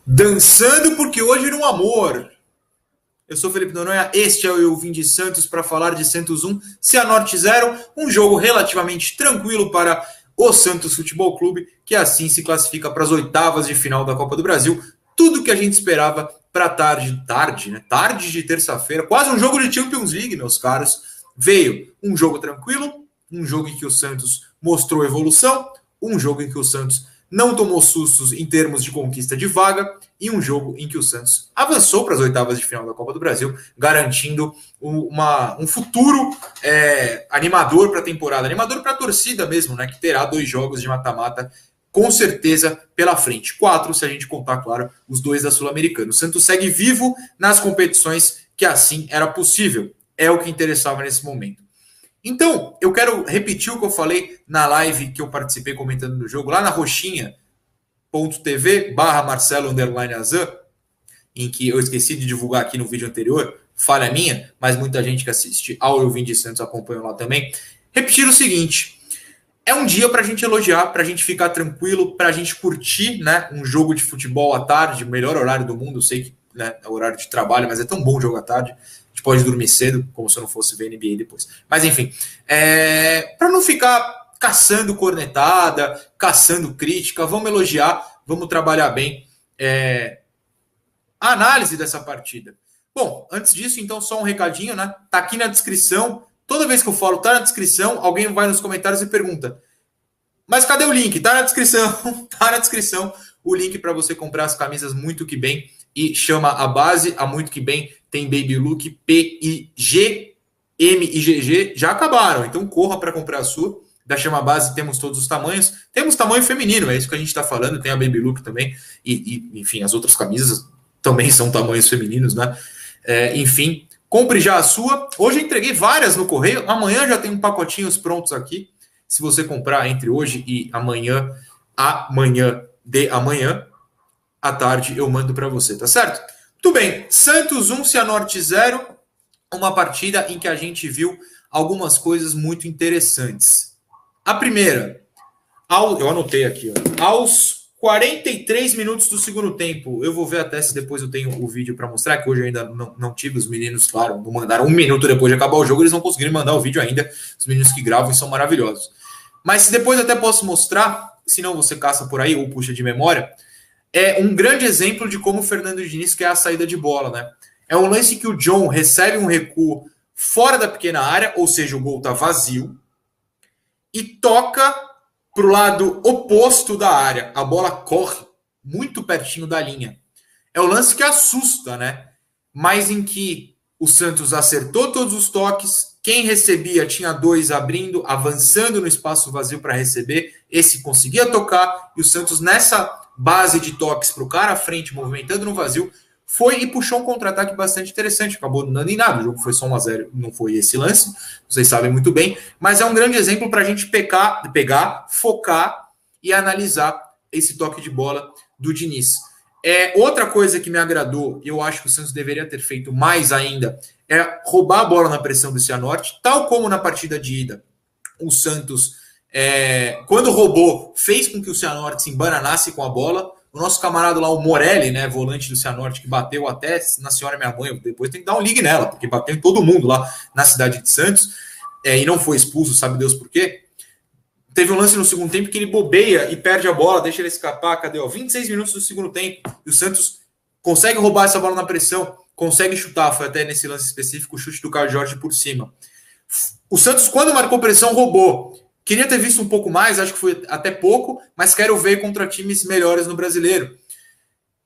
Dançando porque hoje era um amor. Eu sou Felipe Noronha, este é o Eu Vim de Santos para falar de Santos 1, Cianorte 0, um jogo relativamente tranquilo para o Santos Futebol Clube, que assim se classifica para as oitavas de final da Copa do Brasil. Tudo que a gente esperava para tarde de terça-feira, quase um jogo de Champions League, meus caros. Veio um jogo tranquilo, um jogo em que o Santos mostrou evolução, um jogo em que o Santos não tomou sustos em termos de conquista de vaga, e um jogo em que o Santos avançou para as oitavas de final da Copa do Brasil, garantindo um futuro animador para a temporada, animador para a torcida mesmo, né, que terá 2 jogos de mata-mata com certeza pela frente. 4, se a gente contar, claro, os 2 da Sul-Americana. O Santos segue vivo nas competições que assim era possível. É o que interessava nesse momento. Então, eu quero repetir o que eu falei na live que eu participei comentando do jogo, lá na roxinha.tv/Marcelo_Azan, em que eu esqueci de divulgar aqui no vídeo anterior, falha minha, mas muita gente que assiste ao Eu Vim de Santos acompanha lá também. Repetir o seguinte: é um dia para a gente elogiar, para a gente ficar tranquilo, para a gente curtir, né, um jogo de futebol à tarde, o melhor horário do mundo. Eu sei que, né, é o horário de trabalho, mas é tão bom jogo à tarde. A gente pode dormir cedo, como se eu não fosse ver NBA depois. Mas enfim, para não ficar caçando cornetada, caçando crítica, vamos elogiar, vamos trabalhar bem a análise dessa partida. Bom, antes disso, então, só um recadinho, né? Tá aqui na descrição. Toda vez que eu falo, tá na descrição, alguém vai nos comentários e pergunta: mas cadê o link? Tá na descrição. Tá na descrição o link para você comprar as camisas Muito Que Bem e chama a base. A Muito Que Bem tem Baby Look, P, I, G, M e GG. Já acabaram, então corra para comprar a sua. Da Chama Base temos todos os tamanhos. Temos tamanho feminino, é isso que a gente está falando. Tem a Baby Look também. Enfim, as outras camisas também são tamanhos femininos, né? Enfim, compre já a sua. Hoje eu entreguei várias no correio. Amanhã já tem um pacotinhos prontos aqui. Se você comprar entre hoje e amanhã à tarde, eu mando para você, tá certo? Muito bem. Santos 1, Cianorte 0. Uma partida em que a gente viu algumas coisas muito interessantes. A primeira, eu anotei aqui, ó, aos 43 minutos do segundo tempo. Eu vou ver até se depois eu tenho o vídeo para mostrar, que hoje eu ainda não tive. Os meninos, claro, não mandaram 1 minuto depois de acabar o jogo, eles não conseguiram mandar o vídeo ainda. Os meninos que gravam são maravilhosos. Mas depois eu até posso mostrar, se não você caça por aí ou puxa de memória, é um grande exemplo de como o Fernando Diniz quer a saída de bola, né? É um lance que o John recebe um recuo fora da pequena área, ou seja, o gol tá vazio, e toca para o lado oposto da área. A bola corre muito pertinho da linha. É o lance que assusta, né? Mas em que o Santos acertou todos os toques, quem recebia tinha 2 abrindo, avançando no espaço vazio para receber, esse conseguia tocar, e o Santos nessa base de toques para o cara à frente, movimentando no vazio, foi e puxou um contra-ataque bastante interessante. Acabou não dando em nada, o jogo foi só 1-0, não foi esse lance, vocês sabem muito bem, mas é um grande exemplo para a gente pegar, focar e analisar esse toque de bola do Diniz. Outra coisa que me agradou, eu acho que o Santos deveria ter feito mais ainda, é roubar a bola na pressão do Cianorte, tal como na partida de ida. O Santos, quando roubou, fez com que o Cianorte se embananasse com a bola. O nosso camarada lá, o Morelli, né, volante do Cianorte, que bateu até na senhora minha mãe, depois tem que dar um ligue nela, porque bateu em todo mundo lá na cidade de Santos, e não foi expulso, sabe Deus por quê. Teve um lance no segundo tempo que ele bobeia e perde a bola, deixa ele escapar. Cadê? 26 minutos do segundo tempo. E o Santos consegue roubar essa bola na pressão, consegue chutar. Foi até nesse lance específico o chute do Carlos Jorge por cima. O Santos, quando marcou pressão, roubou. Queria ter visto um pouco mais, acho que foi até pouco, mas quero ver contra times melhores no Brasileiro.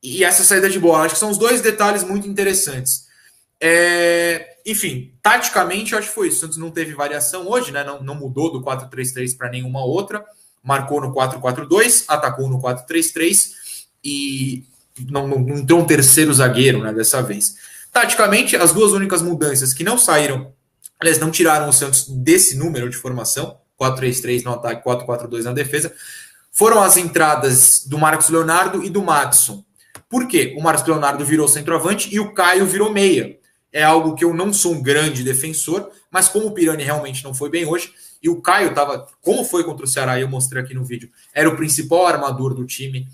E essa saída de bola, acho que são os 2 detalhes muito interessantes. Enfim, taticamente, eu acho que foi isso. O Santos não teve variação hoje, né? Não mudou do 4-3-3 para nenhuma outra. Marcou no 4-4-2, atacou no 4-3-3 e não entrou um terceiro zagueiro, né, dessa vez. Taticamente, as 2 únicas mudanças que não saíram, aliás, não tiraram o Santos desse número de formação, 4-3-3 no ataque, 4-4-2 na defesa, foram as entradas do Marcos Leonardo e do Madison. Por quê? O Marcos Leonardo virou centroavante e o Caio virou meia. É algo que eu não sou um grande defensor, mas como o Pirani realmente não foi bem hoje, e o Caio estava, como foi contra o Ceará, eu mostrei aqui no vídeo, era o principal armador do time,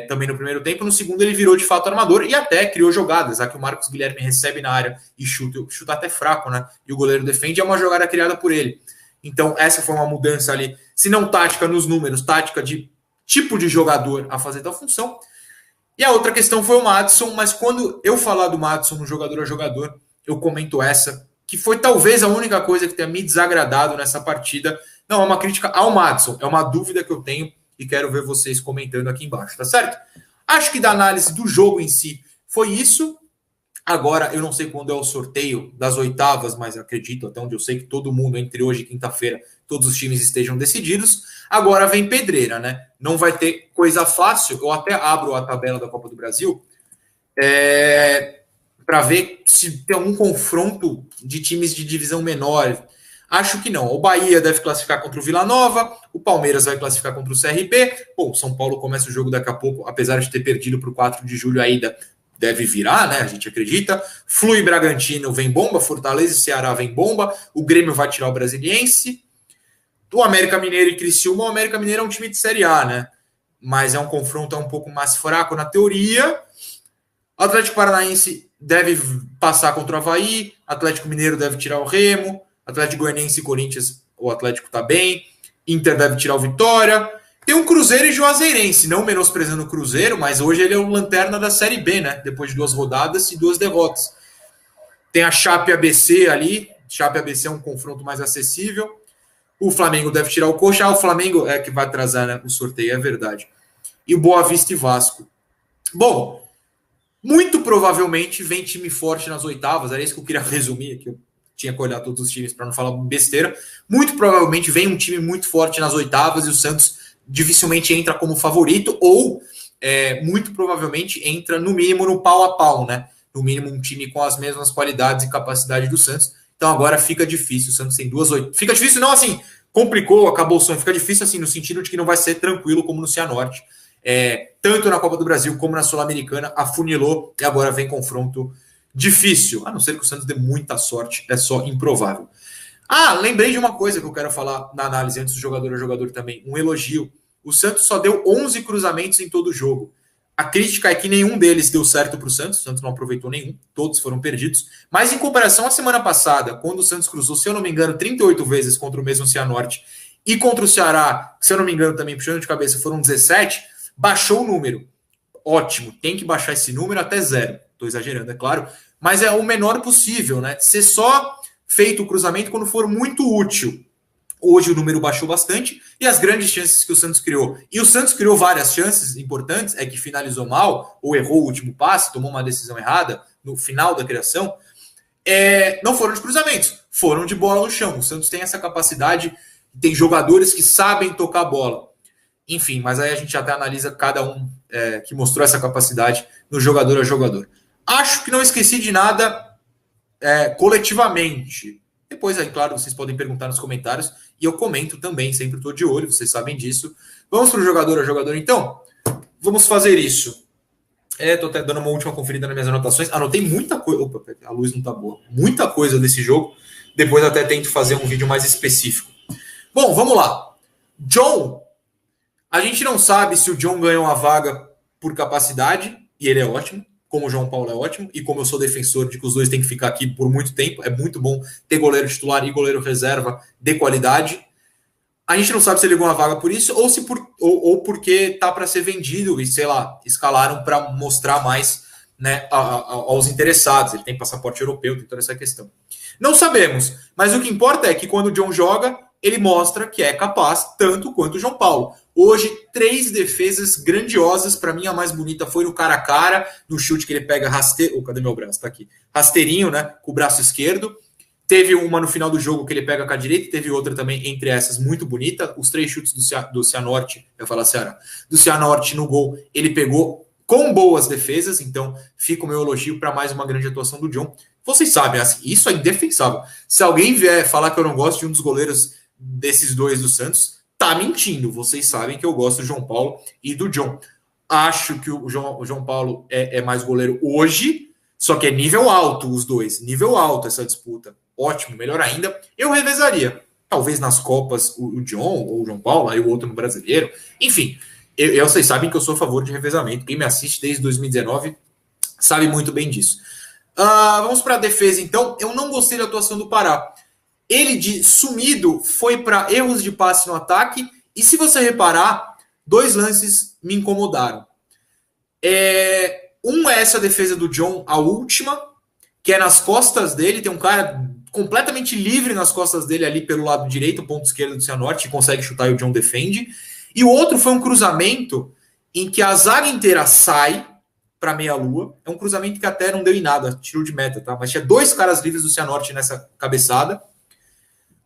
também no primeiro tempo. No segundo ele virou de fato armador e até criou jogadas. Aqui o Marcos Guilherme recebe na área e chuta até fraco, né? E o goleiro defende, é uma jogada criada por ele. Então essa foi uma mudança ali, se não tática nos números, tática de tipo de jogador a fazer tal função. E a outra questão foi o Maddison, mas quando eu falar do Maddison no jogador a jogador, eu comento essa, que foi talvez a única coisa que tenha me desagradado nessa partida. Não é uma crítica ao Maddison, é uma dúvida que eu tenho e quero ver vocês comentando aqui embaixo, tá certo? Acho que da análise do jogo em si foi isso. Agora, eu não sei quando é o sorteio das oitavas, mas acredito, até onde eu sei, que todo mundo, entre hoje e quinta-feira, todos os times estejam decididos. Agora vem pedreira, né? Não vai ter coisa fácil. Eu até abro a tabela da Copa do Brasil para ver se tem algum confronto de times de divisão menor. Acho que não. O Bahia deve classificar contra o Vila Nova, o Palmeiras vai classificar contra o CRB. Bom, São Paulo começa o jogo daqui a pouco, apesar de ter perdido para o 4 de julho ainda, deve virar, né? A gente acredita. Flu e Bragantino vem bomba, Fortaleza e Ceará vem bomba, o Grêmio vai tirar o Brasiliense. Do América Mineiro e Criciúma, o América Mineiro é um time de Série A, né? Mas é um confronto um pouco mais fraco na teoria. O Atlético Paranaense deve passar contra o Avaí, Atlético Mineiro deve tirar o Remo, Atlético Goianiense e Corinthians, o Atlético tá bem, Inter deve tirar o Vitória. Tem um Cruzeiro e Juazeirense, não menosprezando o Cruzeiro, mas hoje ele é o lanterna da Série B, né? Depois de 2 rodadas e 2 derrotas. Tem a Chape ABC ali, Chape ABC é um confronto mais acessível. O Flamengo deve tirar o Coxa, o Flamengo é que vai atrasar, né, o sorteio, é verdade. E o Boa Vista e Vasco. Bom, muito provavelmente vem time forte nas oitavas, era isso que eu queria resumir aqui, eu tinha que olhar todos os times para não falar besteira. Muito provavelmente vem um time muito forte nas oitavas e o Santos dificilmente entra como favorito ou muito provavelmente entra no mínimo no pau a pau, né? No mínimo um time com as mesmas qualidades e capacidade do Santos. Então agora fica difícil. O Santos tem 2 oitavas. Fica difícil não assim, complicou, acabou o sonho. Fica difícil assim no sentido de que não vai ser tranquilo como no Cianorte. Tanto na Copa do Brasil como na Sul-Americana, afunilou e agora vem confronto difícil. A não ser que o Santos dê muita sorte, é só improvável. Lembrei de uma coisa que eu quero falar na análise antes do jogador a jogador também. Um elogio. O Santos só deu 11 cruzamentos em todo o jogo. A crítica é que nenhum deles deu certo para o Santos não aproveitou nenhum, todos foram perdidos. Mas em comparação à semana passada, quando o Santos cruzou, se eu não me engano, 38 vezes contra o mesmo Cianorte, e contra o Ceará, se eu não me engano também, puxando de cabeça, foram 17, baixou o número. Ótimo, tem que baixar esse número até 0. Estou exagerando, é claro, mas é o menor possível, né? Ser só feito o cruzamento quando for muito útil. Hoje o número baixou bastante e as grandes chances que o Santos criou. E o Santos criou várias chances importantes, é que finalizou mal, ou errou o último passe, tomou uma decisão errada no final da criação. Não foram de cruzamentos, foram de bola no chão. O Santos tem essa capacidade, tem jogadores que sabem tocar a bola. Enfim, mas aí a gente até analisa cada um que mostrou essa capacidade no jogador a jogador. Acho que não esqueci de nada coletivamente. Depois, aí, claro, vocês podem perguntar nos comentários e eu comento também, sempre estou de olho, vocês sabem disso. Vamos para o jogador a jogador, então? Vamos fazer isso. Estou até dando uma última conferida nas minhas anotações. Anotei muita coisa. Opa, a luz não está boa. Muita coisa desse jogo. Depois até tento fazer um vídeo mais específico. Bom, vamos lá. John. A gente não sabe se o John ganhou a vaga por capacidade, e ele é ótimo, como o João Paulo é ótimo, e como eu sou defensor de que os dois têm que ficar aqui por muito tempo, é muito bom ter goleiro titular e goleiro reserva de qualidade. A gente não sabe se ele ganhou a vaga por isso, ou porque tá para ser vendido e, sei lá, escalaram para mostrar mais, né, aos interessados. Ele tem passaporte europeu, tem toda essa questão. Não sabemos, mas o que importa é que quando o John joga, ele mostra que é capaz, tanto quanto o João Paulo. Hoje, 3 defesas grandiosas. Para mim, a mais bonita foi no cara a cara, no chute que ele pega rasteiro. Cadê meu braço? Tá aqui. Rasteirinho, né? Com o braço esquerdo. Teve uma no final do jogo que ele pega com a direita, teve outra também entre essas muito bonita. Os 3 chutes do Cianorte, eu ia falar Ceará, do Cianorte no gol, ele pegou com boas defesas. Então, fica o meu elogio para mais uma grande atuação do John. Vocês sabem, assim, isso é indefensável. Se alguém vier falar que eu não gosto de um dos goleiros desses dois do Santos, tá mentindo. Vocês sabem que eu gosto do João Paulo e do John. Acho que o João Paulo é mais goleiro hoje, só que é nível alto os dois. Nível alto essa disputa. Ótimo, melhor ainda. Eu revezaria. Talvez nas Copas o John ou o João Paulo, aí o outro no Brasileiro. Enfim, Vocês sabem que eu sou a favor de revezamento. Quem me assiste desde 2019 sabe muito bem disso. Vamos para a defesa, então. Eu não gostei da atuação do Pará. Ele, de sumido, foi para erros de passe no ataque. E se você reparar, 2 lances me incomodaram. Um é essa defesa do John, a última, que é nas costas dele. Tem um cara completamente livre nas costas dele ali pelo lado direito, ponto esquerdo do Cianorte, que consegue chutar e o John defende. E o outro foi um cruzamento em que a zaga inteira sai para meia-lua. É um cruzamento que até não deu em nada, tiro de meta, tá? Mas tinha 2 caras livres do Cianorte nessa cabeçada.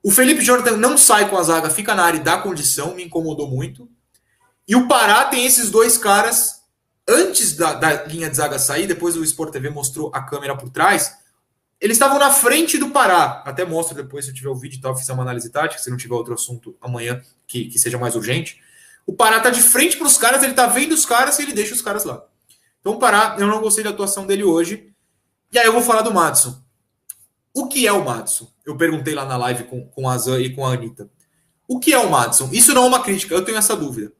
O Felipe Jonathan não sai com a zaga, fica na área e dá condição, me incomodou muito. E o Pará tem esses 2 caras antes da linha de zaga sair, depois o Sport TV mostrou a câmera por trás. Eles estavam na frente do Pará. Até mostro depois, se eu tiver o vídeo e tal, fizer uma análise tática, se não tiver outro assunto amanhã que seja mais urgente. O Pará tá de frente para os caras, ele tá vendo os caras e ele deixa os caras lá. Então o Pará, eu não gostei da atuação dele hoje. E aí eu vou falar do Madison. O que é o Madison? Eu perguntei lá na live com a Zan e com a Anitta. O que é o Madison? Isso não é uma crítica, eu tenho essa dúvida.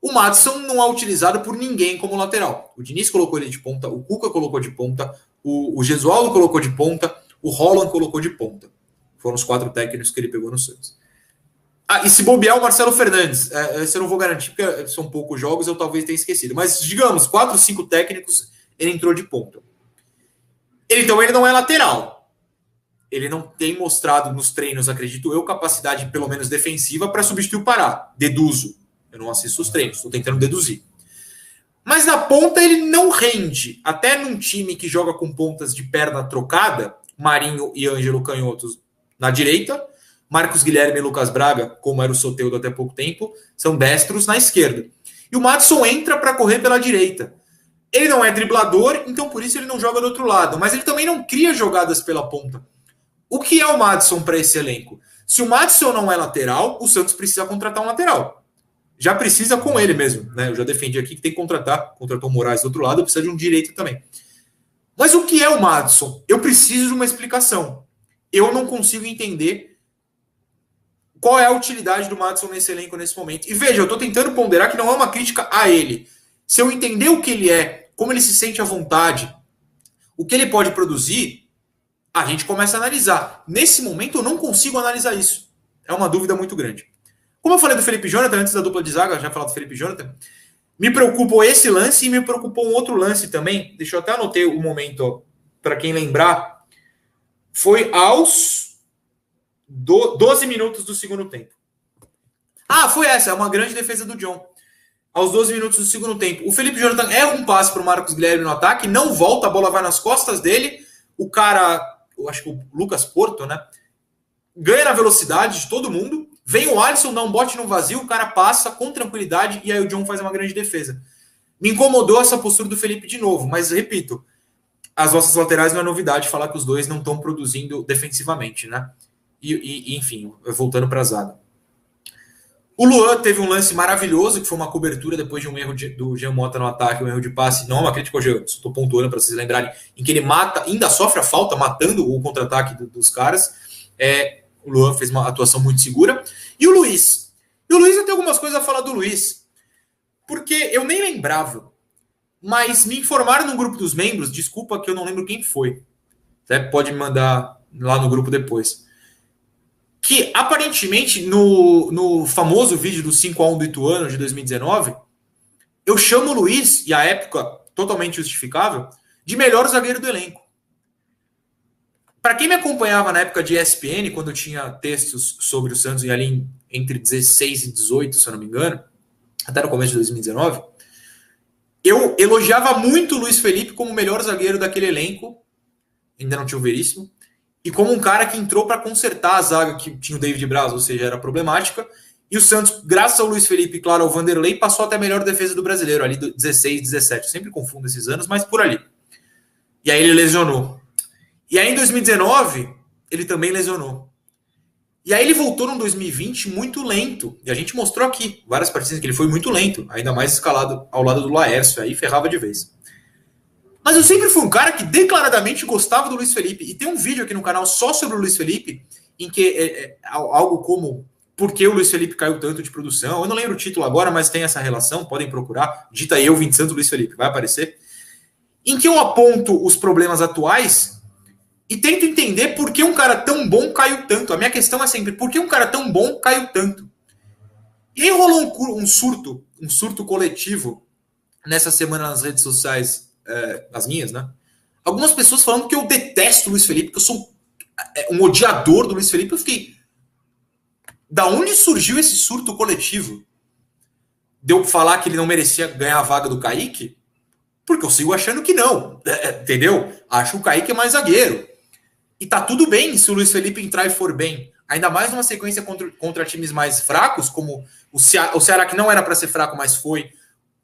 O Madison não é utilizado por ninguém como lateral. O Diniz colocou ele de ponta, o Cuca colocou de ponta, o Gesualdo colocou de ponta, o Holland colocou de ponta. Foram os 4 técnicos que ele pegou no Santos. E se bobear o Marcelo Fernandes, esse eu não vou garantir, porque são poucos jogos, eu talvez tenha esquecido. Mas, digamos, 4, 5 técnicos, ele entrou de ponta. Então, ele não é lateral. Ele não tem mostrado nos treinos, acredito eu, capacidade, pelo menos defensiva, para substituir o Pará. Deduzo. Eu não assisto os treinos, estou tentando deduzir. Mas na ponta ele não rende. Até num time que joga com pontas de perna trocada, Marinho e Ângelo Canhotos na direita, Marcos Guilherme e Lucas Braga, como era o Soteldo até pouco tempo, são destros na esquerda. E o Madison entra para correr pela direita. Ele não é driblador, então por isso ele não joga do outro lado. Mas ele também não cria jogadas pela ponta. O que é o Madison para esse elenco? Se o Madison não é lateral, o Santos precisa contratar um lateral. Já precisa com ele mesmo, né? Eu já defendi aqui que tem que contratar. Contratou o Moraes do outro lado, precisa de um direito também. Mas o que é o Madison? Eu preciso de uma explicação. Eu não consigo entender qual é a utilidade do Madison nesse elenco nesse momento. E veja, eu estou tentando ponderar que não é uma crítica a ele. Se eu entender o que ele é, como ele se sente à vontade, o que ele pode produzir, a gente começa a analisar. Nesse momento eu não consigo analisar isso. É uma dúvida muito grande. Como eu falei do Felipe Jonathan, antes da dupla de zaga, já falei do Felipe Jonathan, me preocupou esse lance e me preocupou um outro lance também. Deixa eu até anotar o momento, para quem lembrar. Foi aos 12 minutos do segundo tempo. Foi essa, é uma grande defesa do John. Aos 12 minutos do segundo tempo. O Felipe Jonathan erra um passe para o Marcos Guilherme no ataque, não volta, a bola vai nas costas dele. O cara, eu acho que o Lucas Porto, né? Ganha na velocidade de todo mundo. Vem o Alisson, dá um bote no vazio, o cara passa com tranquilidade e aí o John faz uma grande defesa. Me incomodou essa postura do Felipe de novo, mas repito, as nossas laterais não é novidade falar que os dois não estão produzindo defensivamente, né? Enfim, voltando para a zaga. O Luan teve um lance maravilhoso, que foi uma cobertura depois de um erro do Jean Mota no ataque, um erro de passe, não é uma crítica ao Jean, estou pontuando para vocês lembrarem, em que ele mata, ainda sofre a falta, matando o contra-ataque dos caras. O Luan fez uma atuação muito segura. E o Luiz? Eu tenho algumas coisas a falar do Luiz, porque eu nem lembrava, mas me informaram no grupo dos membros, desculpa que eu não lembro quem foi, até pode me mandar lá no grupo depois, que aparentemente no famoso vídeo do 5-1 do Ituano de 2019, eu chamo o Luiz, e a época totalmente justificável, de melhor zagueiro do elenco. Para quem me acompanhava na época de ESPN, quando eu tinha textos sobre o Santos, e ali entre 16 e 18, se eu não me engano, até no começo de 2019, eu elogiava muito o Luiz Felipe como o melhor zagueiro daquele elenco, ainda não tinha o Veríssimo, e como um cara que entrou para consertar a zaga que tinha o David Braz, ou seja, era problemática, e o Santos, graças ao Luiz Felipe e, claro, ao Vanderlei, passou até a melhor defesa do brasileiro, ali do 16, 17. Eu sempre confundo esses anos, mas por ali. E aí ele lesionou. E aí em 2019, ele também lesionou. E aí ele voltou no 2020 muito lento. E a gente mostrou aqui várias partidas que ele foi muito lento, ainda mais escalado ao lado do Laércio, aí ferrava de vez. Mas eu sempre fui um cara que declaradamente gostava do Luiz Felipe. E tem um vídeo aqui no canal só sobre o Luiz Felipe, em que é algo como por que o Luiz Felipe caiu tanto de produção. Eu não lembro o título agora, mas tem essa relação, podem procurar. Dita eu, Vinte Santos, Luiz Felipe, vai aparecer. Em que eu aponto os problemas atuais e tento entender por que um cara tão bom caiu tanto. A minha questão é sempre, por que um cara tão bom caiu tanto? E aí rolou um surto coletivo nessa semana nas redes sociais, as minhas, né? Algumas pessoas falando que eu detesto o Luiz Felipe, que eu sou um odiador do Luiz Felipe. Eu fiquei, da onde surgiu esse surto coletivo? Deu pra falar que ele não merecia ganhar a vaga do Kaique? Porque eu sigo achando que não, entendeu? Acho que o Kaique é mais zagueiro. E tá tudo bem se o Luiz Felipe entrar e for bem. Ainda mais numa sequência contra times mais fracos, como o Ceará, que não era para ser fraco, mas foi.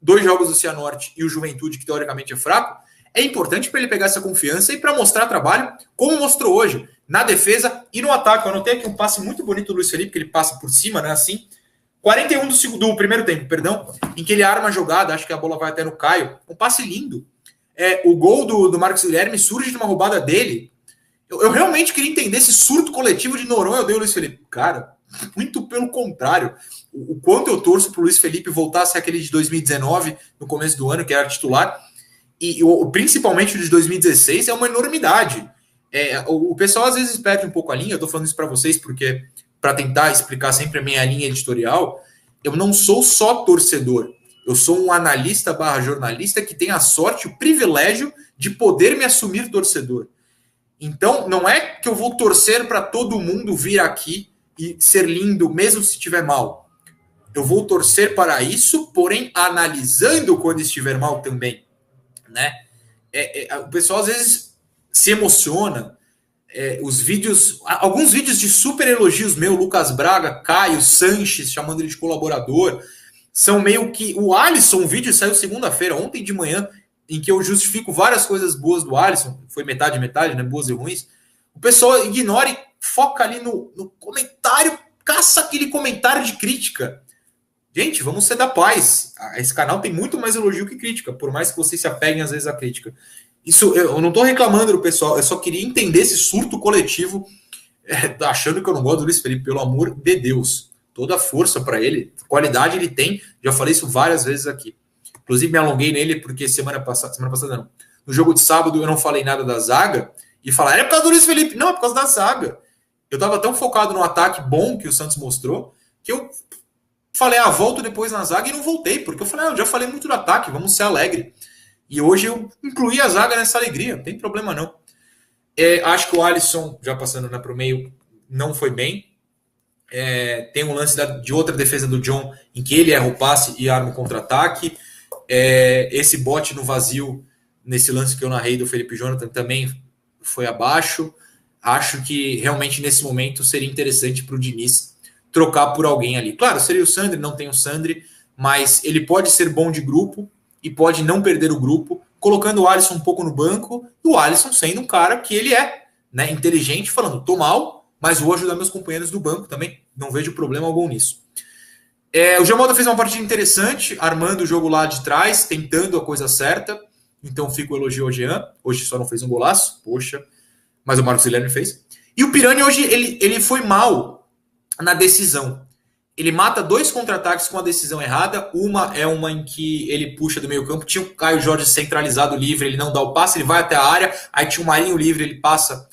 2 jogos do Cianorte e o Juventude, que teoricamente é fraco. É importante para ele pegar essa confiança e para mostrar trabalho, como mostrou hoje, na defesa e no ataque. Eu anotei aqui um passe muito bonito do Luiz Felipe, que ele passa por cima, né? Assim. 41 do primeiro tempo, perdão, em que ele arma a jogada, acho que a bola vai até no Caio. Um passe lindo. O gol do Marcos Guilherme surge de uma roubada dele. Eu realmente queria entender esse surto coletivo de Noronha eu dei o Luiz Felipe. Cara, muito pelo contrário. O quanto eu torço para o Luiz Felipe voltar a ser aquele de 2019, no começo do ano, que era titular. E principalmente o de 2016 é uma enormidade. O pessoal às vezes perde um pouco a linha. Eu estou falando isso para vocês porque, para tentar explicar sempre a minha linha editorial, eu não sou só torcedor. Eu sou um analista / jornalista que tem a sorte, o privilégio de poder me assumir torcedor. Então, não é que eu vou torcer para todo mundo vir aqui e ser lindo, mesmo se estiver mal. Eu vou torcer para isso, porém analisando quando estiver mal também, né? O pessoal às vezes se emociona. Os vídeos, alguns vídeos de super elogios meu, Lucas Braga, Caio, Sanches, chamando ele de colaborador, são meio que... O Alisson, um vídeo saiu segunda-feira, ontem de manhã, em que eu justifico várias coisas boas do Alisson, foi metade, né, boas e ruins. O pessoal ignora e foca ali no comentário, caça aquele comentário de crítica. Gente, vamos ser da paz. Esse canal tem muito mais elogio que crítica, por mais que vocês se apeguem às vezes à crítica. Isso, eu não estou reclamando do pessoal, eu só queria entender esse surto coletivo, achando que eu não gosto do Luiz Felipe, pelo amor de Deus. Toda a força para ele, qualidade ele tem, já falei isso várias vezes aqui. Inclusive me alonguei nele porque semana passada não. No jogo de sábado eu não falei nada da zaga e falaram, é por causa do Luiz Felipe. Não, é por causa da zaga. Eu estava tão focado no ataque bom que o Santos mostrou que eu falei, volto depois na zaga e não voltei, porque eu falei, eu já falei muito do ataque, vamos ser alegre. E hoje eu incluí a zaga nessa alegria, não tem problema não. Acho que o Alisson, já passando para o meio, não foi bem. Tem um lance de outra defesa do John, em que ele erra o passe e arma o contra-ataque. Esse bote no vazio, nesse lance que eu narrei do Felipe Jonathan, também foi abaixo. Acho que realmente nesse momento seria interessante para o Diniz trocar por alguém ali. Claro, seria o Sandri, não tem o Sandri, mas ele pode ser bom de grupo e pode não perder o grupo, colocando o Alisson um pouco no banco, e o Alisson sendo um cara que ele é, né, inteligente, falando, tô mal, mas vou ajudar meus companheiros do banco também, não vejo problema algum nisso. O Giamotto fez uma partida interessante, armando o jogo lá de trás, tentando a coisa certa, então fica o elogio ao Jean, hoje só não fez um golaço, poxa, mas o Marcos Guilherme fez. E o Pirani hoje, ele foi mal na decisão. Ele mata 2 contra-ataques com a decisão errada, uma em que ele puxa do meio campo, tinha o Caio Jorge centralizado livre, ele não dá o passe, ele vai até a área, aí tinha o Marinho livre, ele passa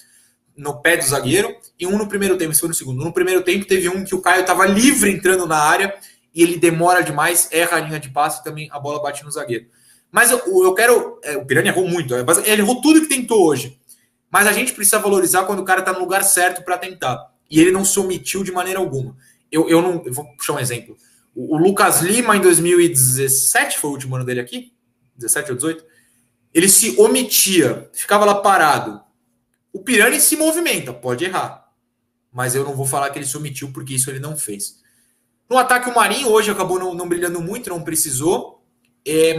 no pé do zagueiro, e um no primeiro tempo, esse foi no segundo. No primeiro tempo teve um que o Caio estava livre entrando na área, e ele demora demais, erra a linha de passe e também a bola bate no zagueiro. Mas eu quero... o Pirani errou muito, ele errou tudo que tentou hoje. Mas a gente precisa valorizar quando o cara está no lugar certo para tentar. E ele não se omitiu de maneira alguma. Eu vou puxar um exemplo. O Lucas Lima, em 2017, foi o último ano dele aqui? 17 ou 18? Ele se omitia, ficava lá parado. O Pirani se movimenta, pode errar. Mas eu não vou falar que ele se omitiu, porque isso ele não fez. No ataque, o Marinho hoje acabou não brilhando muito, não precisou.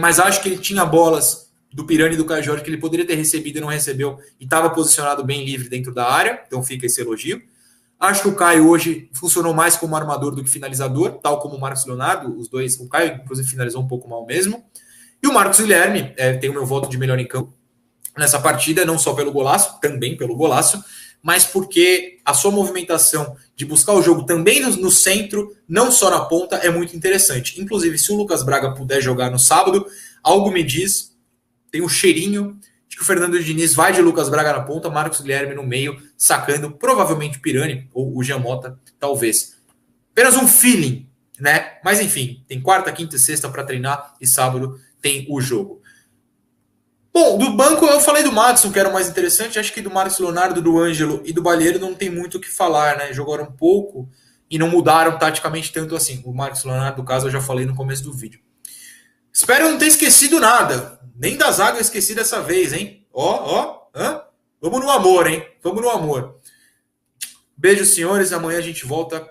Mas acho que ele tinha bolas do Pirani e do Caio Jorge que ele poderia ter recebido e não recebeu. E estava posicionado bem livre dentro da área. Então fica esse elogio. Acho que o Caio hoje funcionou mais como armador do que finalizador, tal como o Marcos Leonardo, os dois. O Caio, inclusive, finalizou um pouco mal mesmo. E o Marcos Guilherme tem o meu voto de melhor em campo nessa partida, não só pelo golaço, também pelo golaço, mas porque a sua movimentação de buscar o jogo também no centro, não só na ponta, é muito interessante. Inclusive, se o Lucas Braga puder jogar no sábado, algo me diz, tem um cheirinho de que o Fernando Diniz vai de Lucas Braga na ponta, Marcos Guilherme no meio, sacando provavelmente o Pirani ou o Giamota, talvez. Apenas um feeling, né? Mas enfim, tem quarta, quinta e sexta para treinar e sábado tem o jogo. Bom, do banco eu falei do Madison, que era o mais interessante. Acho que do Marcos Leonardo, do Ângelo e do Balheiro não tem muito o que falar, né? Jogaram um pouco e não mudaram taticamente tanto assim. O Marcos Leonardo, do caso, eu já falei no começo do vídeo. Espero não ter esquecido nada. Nem da zaga eu esqueci dessa vez, hein? Vamos no amor, hein? Vamos no amor. Beijo, senhores. Amanhã a gente volta.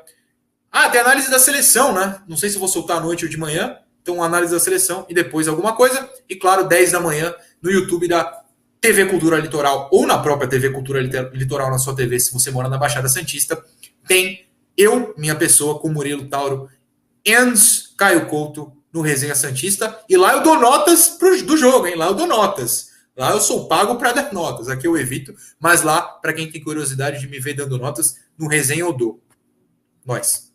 Ah, tem análise da seleção, né? Não sei se vou soltar à noite ou de manhã. Então, análise da seleção e depois alguma coisa. E, claro, 10 da manhã no YouTube da TV Cultura Litoral ou na própria TV Cultura Litoral na sua TV, se você mora na Baixada Santista, tem eu, minha pessoa, com Murilo Tauro e Caio Couto no Resenha Santista. E lá eu dou notas do jogo, hein? Lá eu dou notas. Lá eu sou pago para dar notas. Aqui eu evito. Mas lá, para quem tem curiosidade de me ver dando notas, no Resenha eu dou. Nós.